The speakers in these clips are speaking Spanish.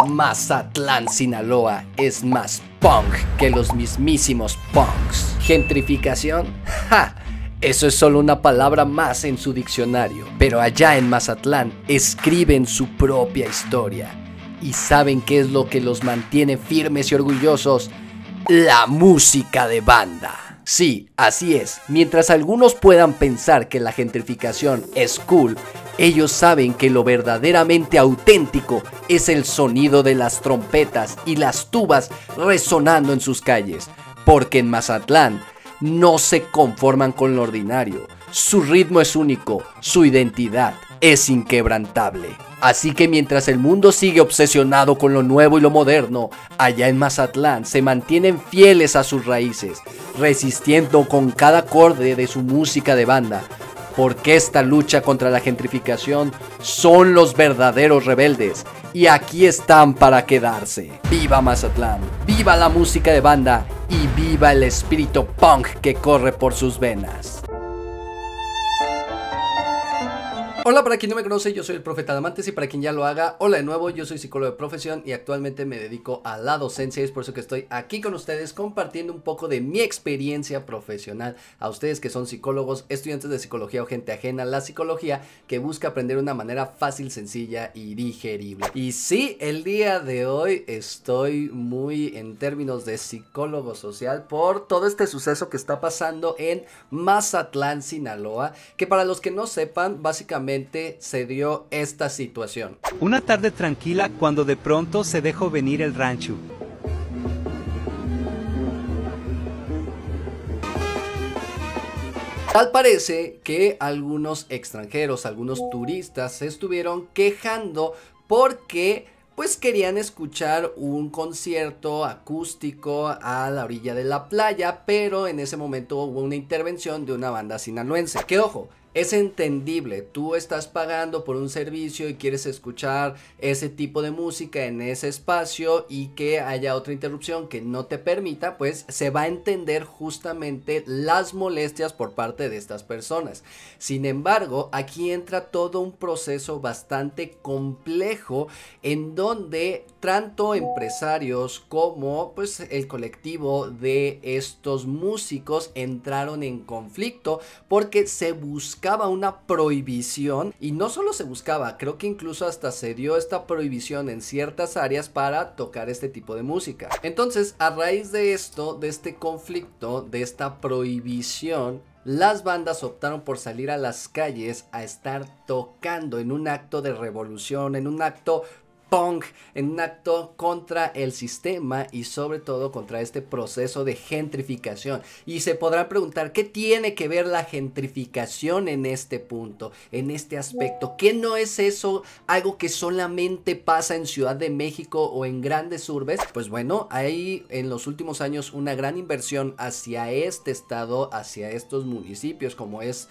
Mazatlán, Sinaloa es más punk que los mismísimos punks. ¿Gentrificación? ¡Ja! Eso es solo una palabra más en su diccionario. Pero allá en Mazatlán escriben su propia historia. ¿Y saben qué es lo que los mantiene firmes y orgullosos? La música de banda. Sí, así es. Mientras algunos puedan pensar que la gentrificación es cool, ellos saben que lo verdaderamente auténtico es el sonido de las trompetas y las tubas resonando en sus calles. Porque en Mazatlán no se conforman con lo ordinario. Su ritmo es único, su identidad es inquebrantable. Así que mientras el mundo sigue obsesionado con lo nuevo y lo moderno, allá en Mazatlán se mantienen fieles a sus raíces, resistiendo con cada acorde de su música de banda. Porque esta lucha contra la gentrificación son los verdaderos rebeldes y aquí están para quedarse. ¡Viva Mazatlán! ¡Viva la música de banda! Y viva el espíritu punk que corre por sus venas. Hola, para quien no me conoce, yo soy el Profeta Adamantes, y para quien ya lo haga, hola de nuevo, yo soy psicólogo de profesión y actualmente me dedico a la docencia, y es por eso que estoy aquí con ustedes compartiendo un poco de mi experiencia profesional a ustedes que son psicólogos, estudiantes de psicología o gente ajena a la psicología que busca aprender de una manera fácil, sencilla y digerible. Y sí, el día de hoy estoy muy en términos de psicólogo social por todo este suceso que está pasando en Mazatlán, Sinaloa, que para los que no sepan, básicamente se dio esta situación. Una tarde tranquila cuando de pronto se dejó venir el rancho. Tal parece que algunos extranjeros, algunos turistas se estuvieron quejando porque pues querían escuchar un concierto acústico a la orilla de la playa, pero en ese momento hubo una intervención de una banda sinaloense. Que ojo, es entendible, tú estás pagando por un servicio y quieres escuchar ese tipo de música en ese espacio y que haya otra interrupción que no te permita, pues se va a entender justamente las molestias por parte de estas personas. Sin embargo, aquí entra todo un proceso bastante complejo en donde tanto empresarios como pues el colectivo de estos músicos entraron en conflicto porque se buscaba una prohibición, y no solo se buscaba, creo que incluso hasta se dio esta prohibición en ciertas áreas para tocar este tipo de música. Entonces, a raíz de esto, de este conflicto, de esta prohibición, las bandas optaron por salir a las calles a estar tocando en un acto de revolución, en un acto punk, en un acto contra el sistema y sobre todo contra este proceso de gentrificación. Y se podrán preguntar, ¿qué tiene que ver la gentrificación en este punto, en este aspecto? ¿Qué no es eso algo que solamente pasa en Ciudad de México o en grandes urbes? Pues bueno, hay en los últimos años una gran inversión hacia este estado, hacia estos municipios como es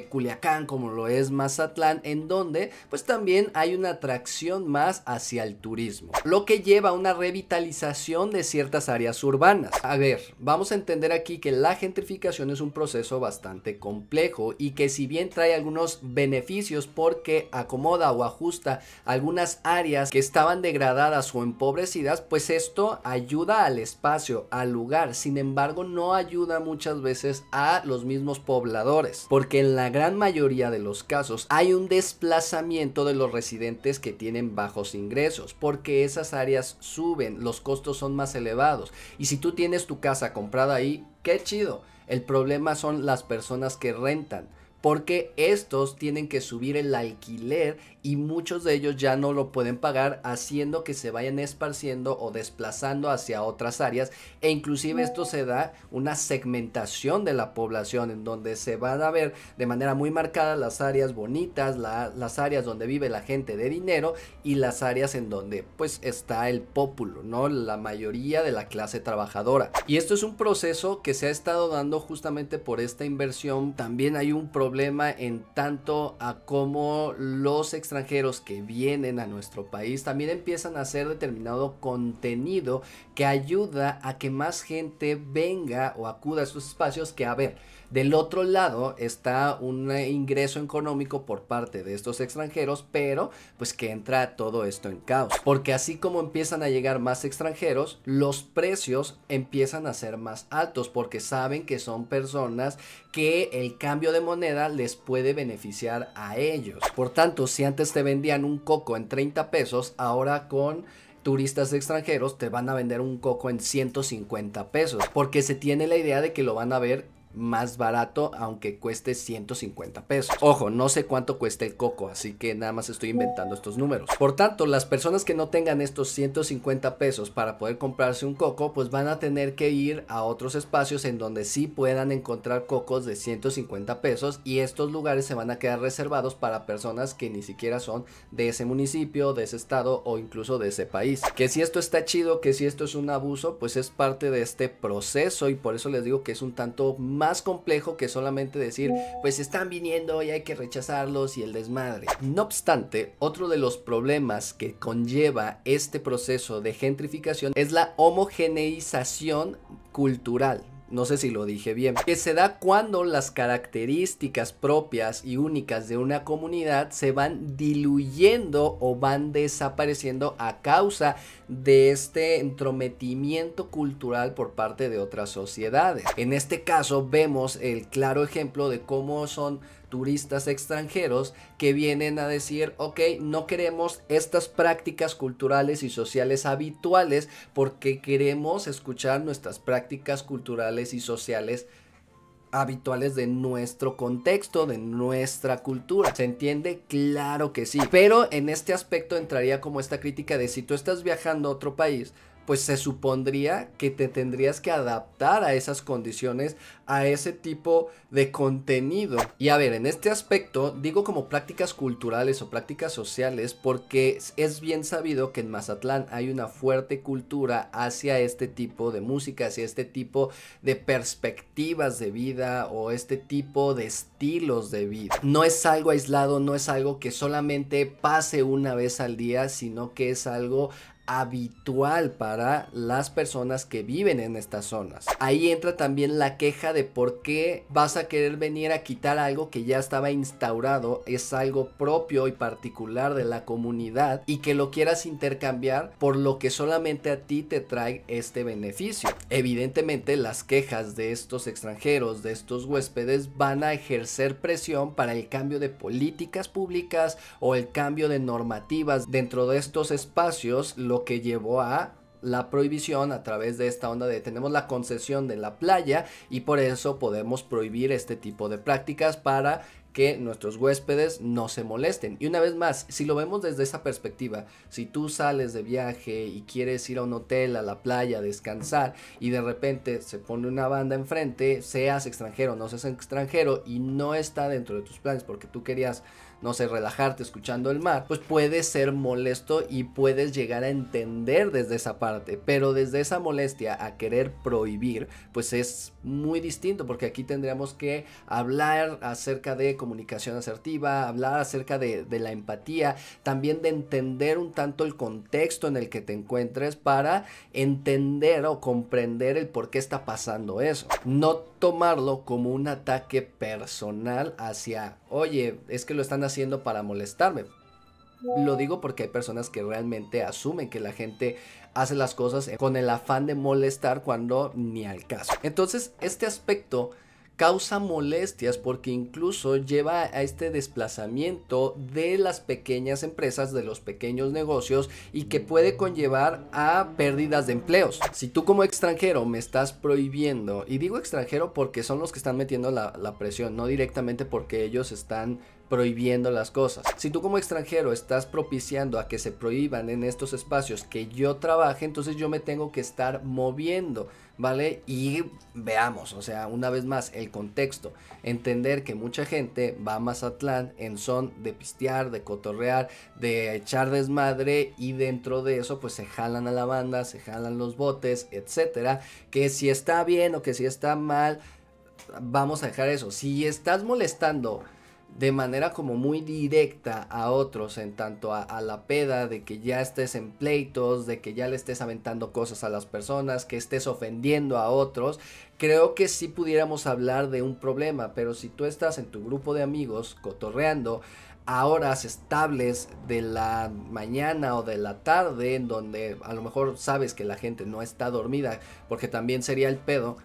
Culiacán, como lo es Mazatlán, en donde pues también hay una atracción más hacia el turismo, lo que lleva a una revitalización de ciertas áreas urbanas. A ver, vamos a entender aquí que la gentrificación es un proceso bastante complejo y que si bien trae algunos beneficios porque acomoda o ajusta algunas áreas que estaban degradadas o empobrecidas, pues esto ayuda al espacio, al lugar. Sin embargo, no ayuda muchas veces a los mismos pobladores, porque en la gran mayoría de los casos hay un desplazamiento de los residentes que tienen bajos ingresos, porque esas áreas suben, los costos son más elevados, y si tú tienes tu casa comprada ahí, qué chido. El problema son las personas que rentan, porque estos tienen que subir el alquiler y muchos de ellos ya no lo pueden pagar, haciendo que se vayan esparciendo o desplazando hacia otras áreas, e inclusive esto se da una segmentación de la población en donde se van a ver de manera muy marcada las áreas bonitas, las áreas donde vive la gente de dinero y las áreas en donde pues está el pópulo, ¿no? La mayoría de la clase trabajadora. Y esto es un proceso que se ha estado dando justamente por esta inversión. También hay un problema problema en tanto a cómo los extranjeros que vienen a nuestro país también empiezan a hacer determinado contenido que ayuda a que más gente venga o acuda a estos espacios. Que a ver, del otro lado está un ingreso económico por parte de estos extranjeros, pero pues que entra todo esto en caos, porque así como empiezan a llegar más extranjeros, los precios empiezan a ser más altos, porque saben que son personas que el cambio de moneda les puede beneficiar a ellos. Por tanto, si antes te vendían un coco en 30 pesos, ahora con turistas extranjeros te van a vender un coco en 150 pesos, porque se tiene la idea de que lo van a ver más barato, aunque cueste 150 pesos. Ojo, no sé cuánto cuesta el coco, así que nada más estoy inventando estos números. Por tanto, las personas que no tengan estos 150 pesos para poder comprarse un coco, pues van a tener que ir a otros espacios en donde sí puedan encontrar cocos de 150 pesos, y estos lugares se van a quedar reservados para personas que ni siquiera son de ese municipio, de ese estado o incluso de ese país. Que si esto está chido, que si esto es un abuso, pues es parte de este proceso, y por eso les digo que es un tanto más complejo que solamente decir pues están viniendo y hay que rechazarlos y el desmadre. No obstante, otro de los problemas que conlleva este proceso de gentrificación es la homogeneización cultural. No sé si lo dije bien, que se da cuando las características propias y únicas de una comunidad se van diluyendo o van desapareciendo a causa de este entrometimiento cultural por parte de otras sociedades. En este caso vemos el claro ejemplo de cómo son turistas extranjeros que vienen a decir, ok, no queremos estas prácticas culturales y sociales habituales porque queremos escuchar nuestras prácticas culturales y sociales habituales de nuestro contexto, de nuestra cultura. ¿Se entiende? Claro que sí. Pero en este aspecto entraría como esta crítica de si tú estás viajando a otro país, pues se supondría que te tendrías que adaptar a esas condiciones, a ese tipo de contenido. Y a ver, en este aspecto digo como prácticas culturales o prácticas sociales porque es bien sabido que en Mazatlán hay una fuerte cultura hacia este tipo de música, hacia este tipo de perspectivas de vida o este tipo de estilos de vida. No es algo aislado, no es algo que solamente pase una vez al día, sino que es algo habitual para las personas que viven en estas zonas. Ahí entra también la queja de por qué vas a querer venir a quitar algo que ya estaba instaurado, es algo propio y particular de la comunidad, y que lo quieras intercambiar por lo que solamente a ti te trae este beneficio. Evidentemente las quejas de estos extranjeros, de estos huéspedes, van a ejercer presión para el cambio de políticas públicas o el cambio de normativas dentro de estos espacios, lo que llevó a la prohibición a través de esta onda de tenemos la concesión de la playa y por eso podemos prohibir este tipo de prácticas para que nuestros huéspedes no se molesten. Y una vez más, si lo vemos desde esa perspectiva, si tú sales de viaje y quieres ir a un hotel, a la playa, a descansar, y de repente se pone una banda enfrente, seas extranjero o no seas extranjero, y no está dentro de tus planes porque tú querías, no sé, relajarte escuchando el mar, pues puede ser molesto y puedes llegar a entender desde esa parte, pero desde esa molestia a querer prohibir, pues es muy distinto, porque aquí tendríamos que hablar acerca de comunicación asertiva, hablar acerca de la empatía, también de entender un tanto el contexto en el que te encuentres para entender o comprender el por qué está pasando eso. No tomarlo como un ataque personal hacia, oye, es que lo están haciendo para molestarme. Lo digo porque hay personas que realmente asumen que la gente hace las cosas con el afán de molestar cuando ni al caso. Entonces, este aspecto causa molestias porque incluso lleva a este desplazamiento de las pequeñas empresas, de los pequeños negocios, y que puede conllevar a pérdidas de empleos. Si tú como extranjero me estás prohibiendo, y digo extranjero porque son los que están metiendo la presión, no directamente porque ellos están prohibiendo las cosas. Si tú como extranjero estás propiciando a que se prohíban en estos espacios que yo trabaje, entonces yo me tengo que estar moviendo, ¿vale? Y veamos, o sea, una vez más, el contexto. Entender que mucha gente va a Mazatlán en son de pistear, de cotorrear, de echar desmadre, y dentro de eso pues se jalan a la banda, se jalan los botes, etcétera. Que si está bien o que si está mal, vamos a dejar eso. Si estás molestando de manera como muy directa a otros, en tanto a la peda, de que ya estés en pleitos, de que ya le estés aventando cosas a las personas, que estés ofendiendo a otros, creo que sí pudiéramos hablar de un problema. Pero si tú estás en tu grupo de amigos cotorreando a horas estables de la mañana o de la tarde, en donde a lo mejor sabes que la gente no está dormida, porque también sería el pedo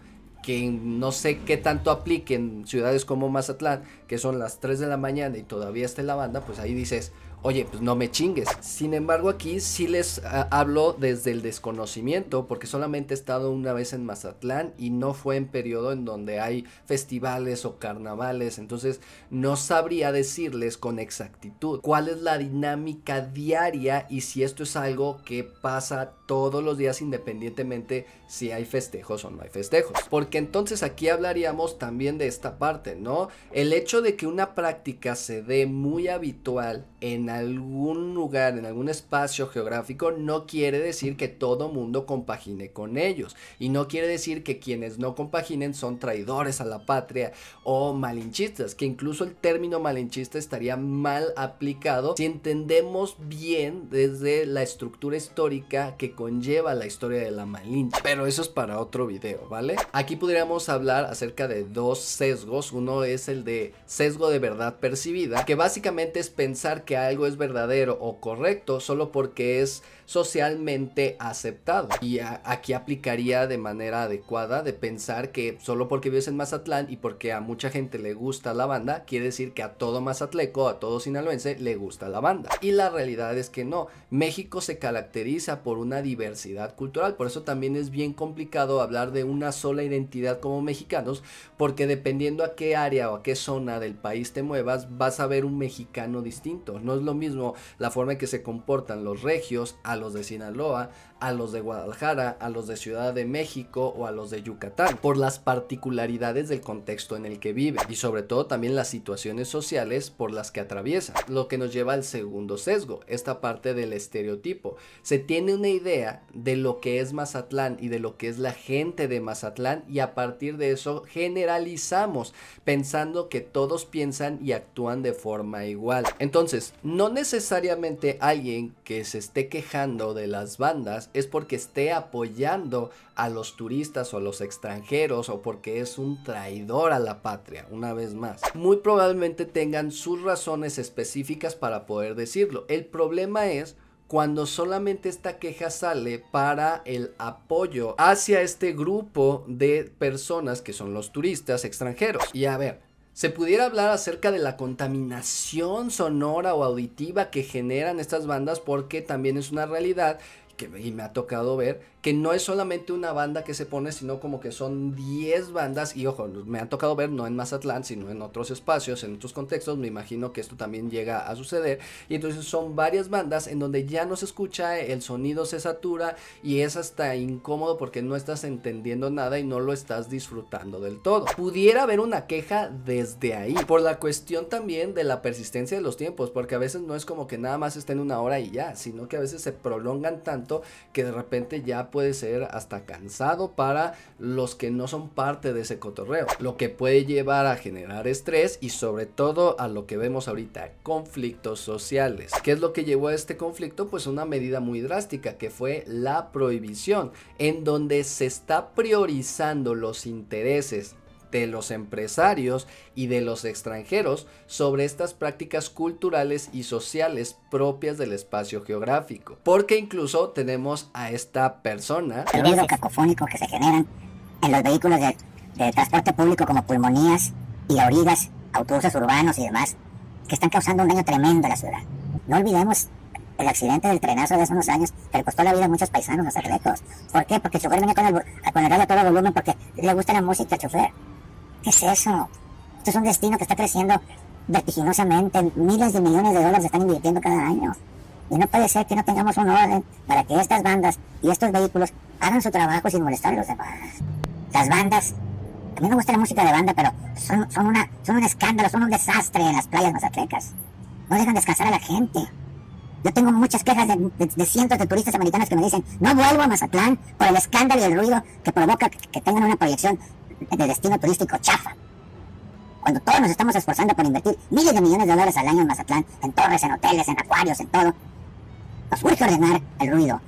que no sé qué tanto aplique en ciudades como Mazatlán, que son las 3 de la mañana y todavía está la banda, pues ahí dices, oye, pues no me chingues. Sin embargo, aquí sí les hablo desde el desconocimiento, porque solamente he estado una vez en Mazatlán y no fue en periodo en donde hay festivales o carnavales, entonces no sabría decirles con exactitud cuál es la dinámica diaria y si esto es algo que pasa todos los días independientemente si hay festejos o no hay festejos. Porque entonces aquí hablaríamos también de esta parte, ¿no? El hecho de que una práctica se dé muy habitual en algún lugar, en algún espacio geográfico, no quiere decir que todo mundo compagine con ellos. Y no quiere decir que quienes no compaginen son traidores a la patria o malinchistas, que incluso el término malinchista estaría mal aplicado si entendemos bien desde la estructura histórica que conlleva la historia de la Malinche. Pero eso es para otro video, ¿vale? Aquí podríamos hablar acerca de dos sesgos. Uno es el de sesgo de verdad percibida, que básicamente es pensar que algo es verdadero o correcto solo porque es socialmente aceptado. Y aquí aplicaría de manera adecuada de pensar que solo porque vives en Mazatlán y porque a mucha gente le gusta la banda, quiere decir que a todo mazatleco, a todo sinaloense le gusta la banda. Y la realidad es que no. México se caracteriza por una diversidad cultural, por eso también es bien complicado hablar de una sola identidad como mexicanos, porque dependiendo a qué área o a qué zona del país te muevas, vas a ver un mexicano distinto. No es lo mismo la forma en que se comportan los regios a los de Sinaloa, a los de Guadalajara, a los de Ciudad de México o a los de Yucatán, por las particularidades del contexto en el que vive y sobre todo también las situaciones sociales por las que atraviesa, lo que nos lleva al segundo sesgo, esta parte del estereotipo. Se tiene una idea de lo que es Mazatlán y de lo que es la gente de Mazatlán y a partir de eso generalizamos pensando que todos piensan y actúan de forma igual. Entonces, no necesariamente alguien que se esté quejando de las bandas es porque esté apoyando a los turistas o a los extranjeros o porque es un traidor a la patria, una vez más. Muy probablemente tengan sus razones específicas para poder decirlo. El problema es cuando solamente esta queja sale para el apoyo hacia este grupo de personas que son los turistas extranjeros. Y a ver, se pudiera hablar acerca de la contaminación sonora o auditiva que generan estas bandas, porque también es una realidad y me ha tocado ver que no es solamente una banda que se pone, sino como que son 10 bandas. Y ojo, me ha tocado ver no en Mazatlán, sino en otros espacios, en otros contextos. Me imagino que esto también llega a suceder. Y entonces son varias bandas en donde ya no se escucha, el sonido se satura y es hasta incómodo porque no estás entendiendo nada y no lo estás disfrutando del todo. Pudiera haber una queja desde ahí, por la cuestión también de la persistencia de los tiempos, porque a veces no es como que nada más estén una hora y ya, sino que a veces se prolongan tanto que de repente ya puede ser hasta cansado para los que no son parte de ese cotorreo, lo que puede llevar a generar estrés y sobre todo a lo que vemos ahorita, conflictos sociales. ¿Qué es lo que llevó a este conflicto? Pues una medida muy drástica que fue la prohibición, en donde se está priorizando los intereses de los empresarios y de los extranjeros sobre estas prácticas culturales y sociales propias del espacio geográfico, porque incluso tenemos a esta persona, el ruido cacofónico que se generan en los vehículos de transporte público como pulmonías y aurigas, autobuses urbanos y demás, que están causando un daño tremendo a la ciudad. No olvidemos el accidente del trenazo de hace unos años que le costó la vida a muchos paisanos mazatlecos. ¿Por qué? Porque el chofer venía con el radio a todo volumen porque le gusta la música al chofer. ¿Qué es eso? Esto es un destino que está creciendo vertiginosamente. Miles de millones de dólares están invirtiendo cada año. Y no puede ser que no tengamos un orden para que estas bandas y estos vehículos hagan su trabajo sin molestar a los demás. Las bandas, a mí me gusta la música de banda, pero son un escándalo, son un desastre en las playas mazatlecas. No dejan descansar a la gente. Yo tengo muchas quejas de cientos de turistas americanos que me dicen, no vuelvo a Mazatlán por el escándalo y el ruido que provoca que tengan una proyección de destino turístico chafa. Cuando todos nos estamos esforzando por invertir miles de millones de dólares al año en Mazatlán, en torres, en hoteles, en acuarios, en todo, nos urge ordenar el ruido.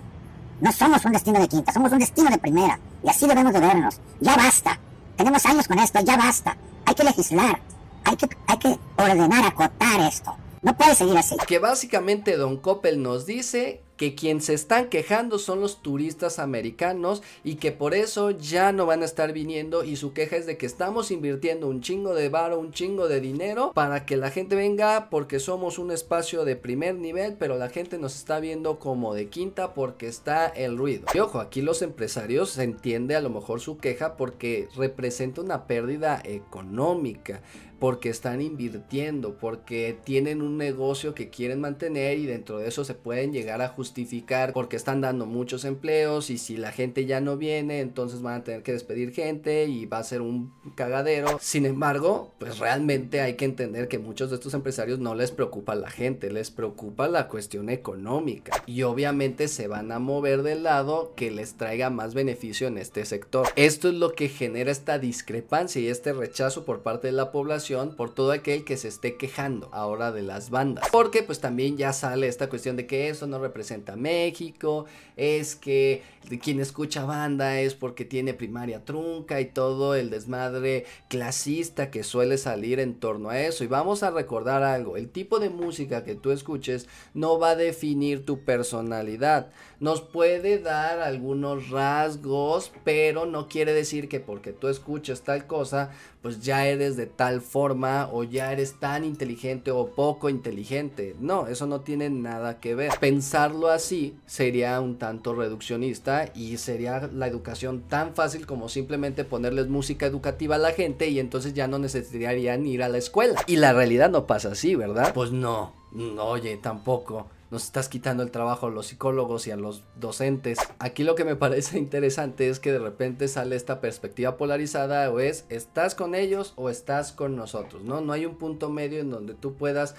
No somos un destino de quinta, somos un destino de primera. Y así debemos de vernos. Ya basta. Tenemos años con esto, ya basta. Hay que legislar. Hay que ordenar, acotar esto. No puede seguir así. Que básicamente Don Coppel nos dice que quien se están quejando son los turistas americanos y que por eso ya no van a estar viniendo, y su queja es de que estamos invirtiendo un chingo de varo, un chingo de dinero para que la gente venga porque somos un espacio de primer nivel, pero la gente nos está viendo como de quinta porque está el ruido. Y ojo, aquí los empresarios se entiende a lo mejor su queja porque representa una pérdida económica, porque están invirtiendo, porque tienen un negocio que quieren mantener y dentro de eso se pueden llegar a justificar porque están dando muchos empleos, y si la gente ya no viene entonces van a tener que despedir gente y va a ser un cagadero. Sin embargo, pues realmente hay que entender que muchos de estos empresarios no les preocupa la gente, les preocupa la cuestión económica, y obviamente se van a mover del lado que les traiga más beneficio en este sector. Esto es lo que genera esta discrepancia y este rechazo por parte de la población por todo aquel que se esté quejando ahora de las bandas, porque pues también ya sale esta cuestión de que eso no representa a México, es que quien escucha banda es porque tiene primaria trunca y todo el desmadre clasista que suele salir en torno a eso. Y vamos a recordar algo: el tipo de música que tú escuches no va a definir tu personalidad, nos puede dar algunos rasgos, pero no quiere decir que porque tú escuches tal cosa pues ya eres de tal forma o ya eres tan inteligente o poco inteligente. No, eso no tiene nada que ver. Pensarlo así sería un tanto reduccionista y sería la educación tan fácil como simplemente ponerles música educativa a la gente y entonces ya no necesitarían ir a la escuela. Y la realidad no pasa así, ¿verdad? Pues no, oye, tampoco. Nos estás quitando el trabajo a los psicólogos y a los docentes. Aquí lo que me parece interesante es que de repente sale esta perspectiva polarizada, o es estás con ellos o estás con nosotros, ¿no? No hay un punto medio en donde tú puedas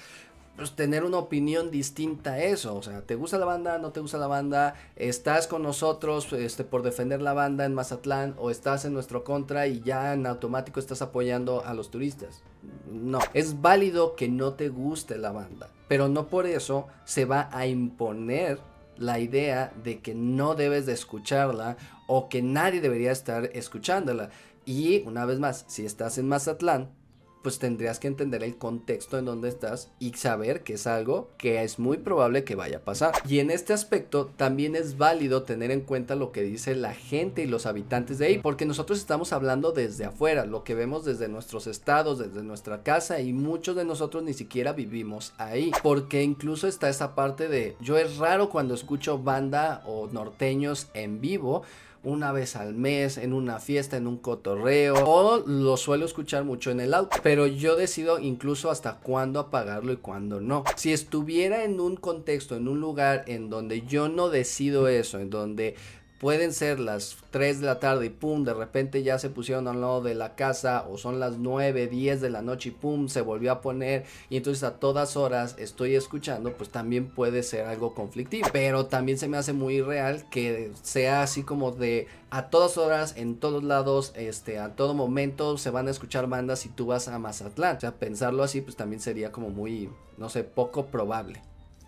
pues tener una opinión distinta a eso. O sea, ¿te gusta la banda? ¿No te gusta la banda? ¿Estás con nosotros por defender la banda en Mazatlán? ¿O estás en nuestro contra y ya en automático estás apoyando a los turistas? No, es válido que no te guste la banda, pero no por eso se va a imponer la idea de que no debes de escucharla o que nadie debería estar escuchándola. Y una vez más, si estás en Mazatlán, pues tendrías que entender el contexto en donde estás y saber que es algo que es muy probable que vaya a pasar. Y en este aspecto también es válido tener en cuenta lo que dice la gente y los habitantes de ahí, porque nosotros estamos hablando desde afuera, lo que vemos desde nuestros estados, desde nuestra casa, y muchos de nosotros ni siquiera vivimos ahí, porque incluso está esa parte de yo es raro cuando escucho banda o norteños en vivo, una vez al mes, en una fiesta, en un cotorreo, o lo suelo escuchar mucho en el auto, pero yo decido incluso hasta cuándo apagarlo y cuándo no. Si estuviera en un contexto, en un lugar en donde yo no decido eso, en donde pueden ser las 3 de la tarde y pum, de repente ya se pusieron al lado de la casa, o son las 9, 10 de la noche y pum, se volvió a poner, y entonces a todas horas estoy escuchando, pues también puede ser algo conflictivo. Pero también se me hace muy irreal que sea así como de a todas horas, en todos lados, a todo momento se van a escuchar bandas y tú vas a Mazatlán. O sea, pensarlo así pues también sería como muy, no sé, poco probable.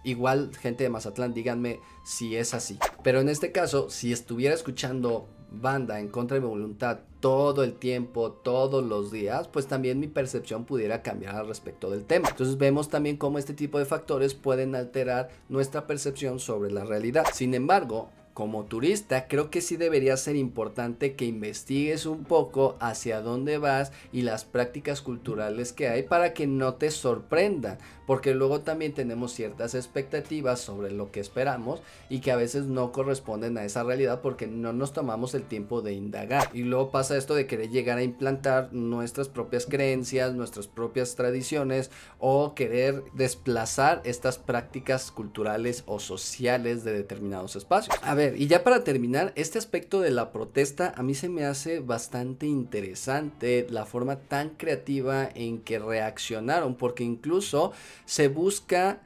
Igual, gente de Mazatlán, díganme si es así. Pero en este caso, si estuviera escuchando banda en contra de mi voluntad todo el tiempo, todos los días, pues también mi percepción pudiera cambiar al respecto del tema. Entonces vemos también cómo este tipo de factores pueden alterar nuestra percepción sobre la realidad. Sin embargo, como turista, creo que sí debería ser importante que investigues un poco hacia dónde vas y las prácticas culturales que hay para que no te sorprendan, porque luego también tenemos ciertas expectativas sobre lo que esperamos y que a veces no corresponden a esa realidad porque no nos tomamos el tiempo de indagar. Y luego pasa esto de querer llegar a implantar nuestras propias creencias, nuestras propias tradiciones, o querer desplazar estas prácticas culturales o sociales de determinados espacios. A ver, y ya para terminar, este aspecto de la protesta a mí se me hace bastante interesante la forma tan creativa en que reaccionaron, porque incluso se busca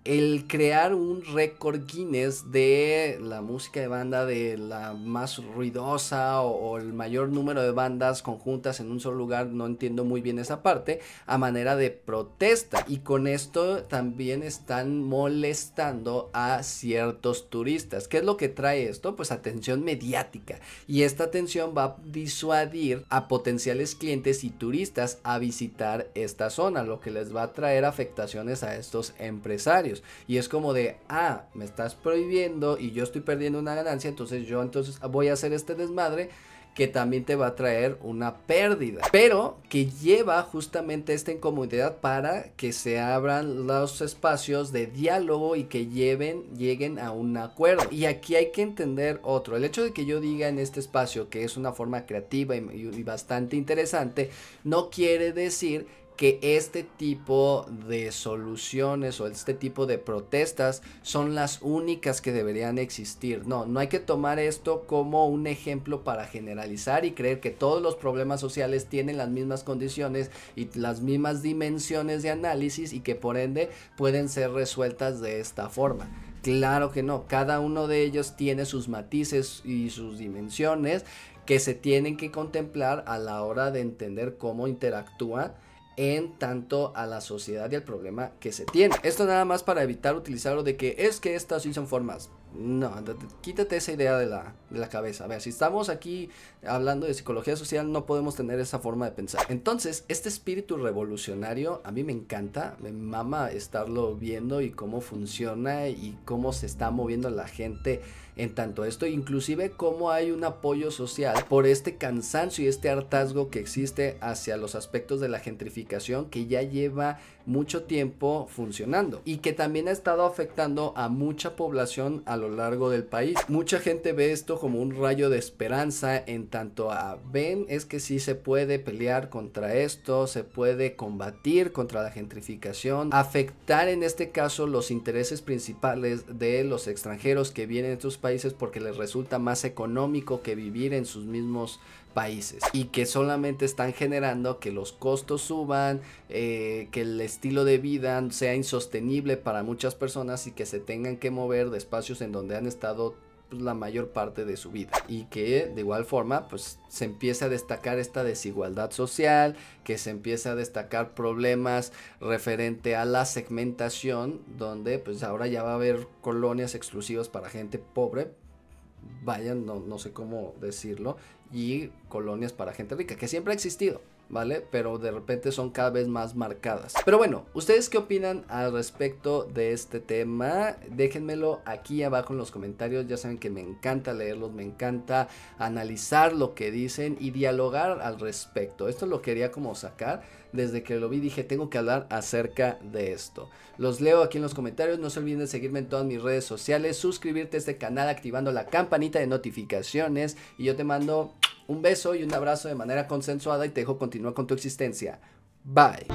el crear un récord Guinness de la música de banda de la más ruidosa o el mayor número de bandas conjuntas en un solo lugar, no entiendo muy bien esa parte, a manera de protesta, y con esto también están molestando a ciertos turistas. ¿Qué es lo que trae esto? Pues atención mediática, y esta atención va a disuadir a potenciales clientes y turistas a visitar esta zona, lo que les va a traer afectaciones a estos empresarios. Y es como de, me estás prohibiendo y yo estoy perdiendo una ganancia, entonces voy a hacer este desmadre que también te va a traer una pérdida, pero que lleva justamente esta incomodidad para que se abran los espacios de diálogo y que lleguen a un acuerdo. Y aquí hay que entender otro, el hecho de que yo diga en este espacio que es una forma creativa y bastante interesante, no quiere decir que este tipo de soluciones o este tipo de protestas son las únicas que deberían existir. No hay que tomar esto como un ejemplo para generalizar y creer que todos los problemas sociales tienen las mismas condiciones y las mismas dimensiones de análisis y que por ende pueden ser resueltas de esta forma. Claro que no, cada uno de ellos tiene sus matices y sus dimensiones que se tienen que contemplar a la hora de entender cómo interactúan en tanto a la sociedad y al problema que se tiene. Esto nada más para evitar utilizarlo de que es que estas sí son formas. No, quítate esa idea de la cabeza. A ver, si estamos aquí hablando de psicología social, no podemos tener esa forma de pensar. Entonces, este espíritu revolucionario a mí me encanta, me mama estarlo viendo y cómo funciona y cómo se está moviendo la gente en tanto esto, inclusive cómo hay un apoyo social por este cansancio y este hartazgo que existe hacia los aspectos de la gentrificación que ya lleva mucho tiempo funcionando y que también ha estado afectando a mucha población a lo largo del país. Mucha gente ve esto como un rayo de esperanza en tanto a ven es que sí se puede pelear contra esto, se puede combatir contra la gentrificación, afectar en este caso los intereses principales de los extranjeros que vienen a estos países porque les resulta más económico que vivir en sus mismos países y que solamente están generando que los costos suban, que el estilo de vida sea insostenible para muchas personas y que se tengan que mover de espacios en donde han estado pues, la mayor parte de su vida, y que de igual forma pues se empieza a destacar esta desigualdad social, que se empieza a destacar problemas referente a la segmentación, donde pues ahora ya va a haber colonias exclusivas para gente pobre, no sé cómo decirlo, y colonias para gente rica, que siempre ha existido, ¿vale? Pero de repente son cada vez más marcadas. Pero bueno, ¿ustedes qué opinan al respecto de este tema? Déjenmelo aquí abajo en los comentarios. Ya saben que me encanta leerlos, me encanta analizar lo que dicen y dialogar al respecto. Esto lo quería como sacar. Desde que lo vi dije, tengo que hablar acerca de esto. Los leo aquí en los comentarios. No se olviden de seguirme en todas mis redes sociales, suscribirte a este canal activando la campanita de notificaciones, y yo te mando un beso y un abrazo de manera consensuada y te dejo continuar con tu existencia. Bye.